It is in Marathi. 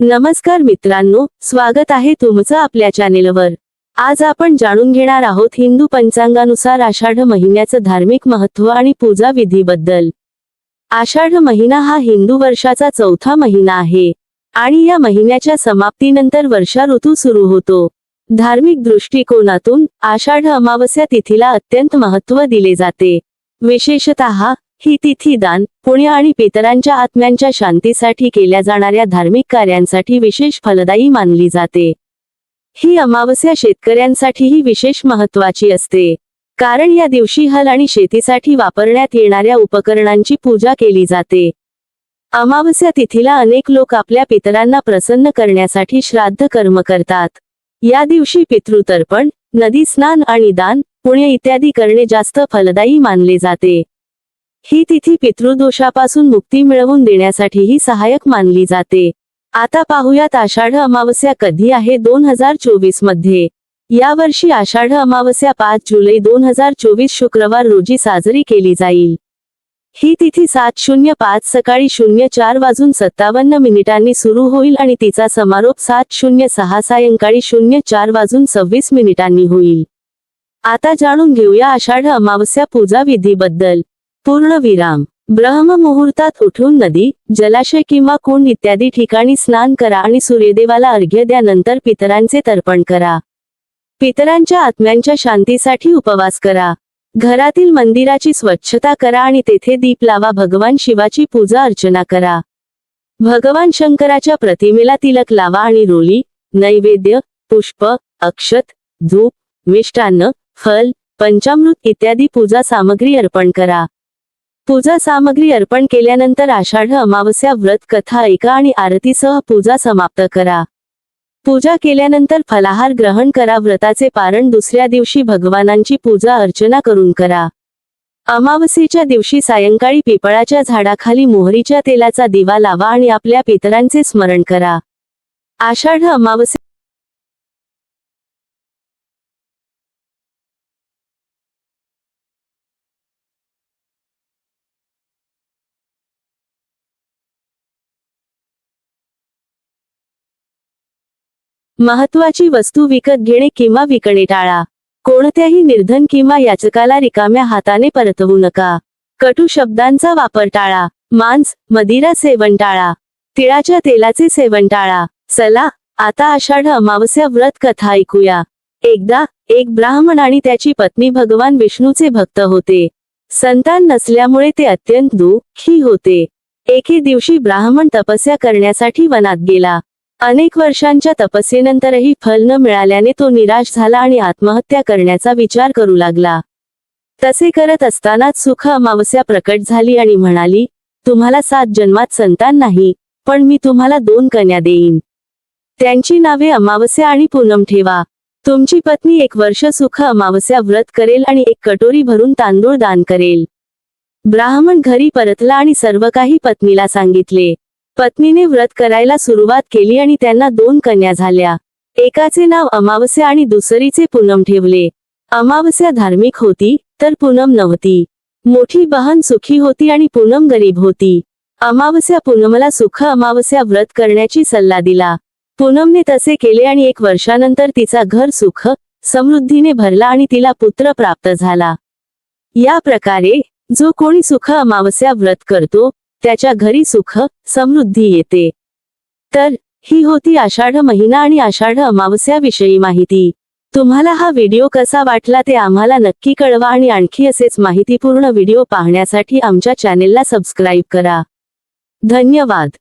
नमस्कार मित्रांनो, स्वागत आहे तुमचं आपल्या चॅनेलवर। आज आपण जाणून घेणार आहोत हिंदू पंचांगानुसार आषाढ महिन्याचं धार्मिक महत्त्व आणि पूजा विधीबद्दल। आषाढ महिना हा हिंदू वर्षाचा चौथा महिना आहे आणि या महिन्याच्या समाप्तीनंतर वर्षा ऋतू सुरू होतो। धार्मिक दृष्टिकोनातून आषाढ अमावस्या तिथीला अत्यंत महत्त्व दिले जाते। विशेषतः ही तिथी दान, पुण्य आणि पितरांच्या आत्म्यांच्या शांतीसाठी केल्या जाणाऱ्या धार्मिक कार्यांसाठी विशेष फलदायी मानली जाते। ही अमावस्या शेतकऱ्यांसाठीही विशेष महत्त्वाची असते, कारण या दिवशी हल आणि शेतीसाठी वापरण्यात येणाऱ्या उपकरणांची पूजा केली जाते। अमावस्या तिथीला अनेक लोक आपल्या पितरांना प्रसन्न करण्यासाठी श्राद्ध कर्म करतात। या दिवशी पितृतर्पण, नदी स्नान आणि दान, पुण्य इत्यादी करणे जास्त फलदायी मानले जाते। ही तिथी पितृदोषापासून मुक्ती मिळवून देण्यासाठीही सहाय्यक मानली जाते। आता पाहूयात आषाढ अमावस्या कधी आहे 2024 मध्ये। यावर्षी आषाढ अमावस्या 5 जुलै 2024 शुक्रवार रोजी साजरी केली जाईल। ही तिथी 7:05 सकाळी 04:57 सुरू होईल आणि तिचा समारोप 7:06 सायंकाळी 04:26 होईल। आता जाणून घेऊया आषाढ अमावस्या पूजा विधीबद्दल। पूर्णविराम। ब्रह्ममुहूर्तात उठून नदी, जलाशय किंवा कुंड इत्यादी ठिकाणी स्नान करा आणि सूर्यदेवाला अर्घ्य द्या। नंतर पितरांचे तर्पण करा। पितरांच्या आत्म्यांच्या शांतीसाठी उपवास करा। घरातील मंदिराची स्वच्छता करा आणि तेथे दीप लावा। भगवान शिवाची पूजा अर्चना करा। भगवान शंकराच्या प्रतिमेला तिलक लावा आणि रोली, नैवेद्य, पुष्प, अक्षत, धूप, मिष्टान्न, फल, पंचामृत इत्यादी पूजा सामग्री अर्पण करा। पूजा सामग्री अर्पण केल्यानंतर आषाढ अमावस्या व्रत कथा ऐका आणि आरतीसह पूजा समाप्त करा। पूजा केल्यानंतर फलाहार ग्रहण करा। व्रताचे पारण दुसऱ्या दिवशी भगवानांची पूजा अर्चना करून करा। अमावस्येच्या दिवशी सायंकाळी पिपळाच्या झाडाखाली मोहरीच्या तेलाचा दिवा लावा आणि आपल्या पितरांचे स्मरण करा। आषाढ अमावस्या महत्त्वाची वस्तू विकत घेणे किंवा विकणे टाळा। कोणत्याही निर्धन किंवा याचकाला रिकाम्या हाताने परतवू नका। कटू शब्दांचा वापर टाळा। मांस, मदिरा सेवन टाळा। तिळाच्या तेलाचे सेवन टाळा। चला आता आषाढ अमावस्या व्रत कथा ऐकूया। एकदा एक ब्राह्मण आणि त्याची पत्नी भगवान विष्णूचे भक्त होते। संतान नसल्यामुळे ते अत्यंत दुःखी होते। एके दिवशी ब्राह्मण तपस्या करण्यासाठी वनात गेला। अनेक वर्षांच्या तपस्येनंतरही फल न मिळाल्याने तो निराश झाला आणि आत्महत्या करण्याचा विचार करू लागला। तसे करत असतानाच सुख अमावस्या प्रकट झाली आणि म्हणाली, तुम्हाला 7 जन्मात संतान नाही, पण मी तुम्हाला 2 कन्या देईन। त्यांची नावे अमावस्या आणि पूनम ठेवा। तुमची पत्नी 1 वर्ष सुख अमावस्या व्रत करेल आणि 1 कटोरी भरून तांदूळ दान करेल। ब्राह्मण घरी परतला आणि सर्व काही पत्नीला सांगितले। पत्नीने व्रत करायला सुरुवात केली आणि त्यांना 2 कन्या झाल्या। एकाचे नाव अमावस्या आणि दुसरीचे पूनम ठेवले। अमावस्या धार्मिक होती, तर पूनम नव्हती। मोठी बहीण सुखी होती आणि पूनम गरीब होती। अमावस्या पूनमला सुख अमावस्या व्रत करण्याची सल्ला दिला। पूनमने तसे केले आणि 1 वर्षानंतर तिचा घर सुख समृद्धीने भरला आणि तिला पुत्र प्राप्त झाला। या प्रकारे जो कोणी सुख अमावस्या व्रत करतो त्याच्या घरी सुख समृद्धी येते। तर ही होती आषाढ महिना आणि आषाढ अमावस्या विषयी माहिती। तुम्हाला हा व्हिडिओ कसा वाटला ते आम्हाला नक्की कळवा आणि आणखी असेच माहितीपूर्ण व्हिडिओ पाहण्यासाठी आमच्या चॅनेलला सबस्क्राईब करा। धन्यवाद।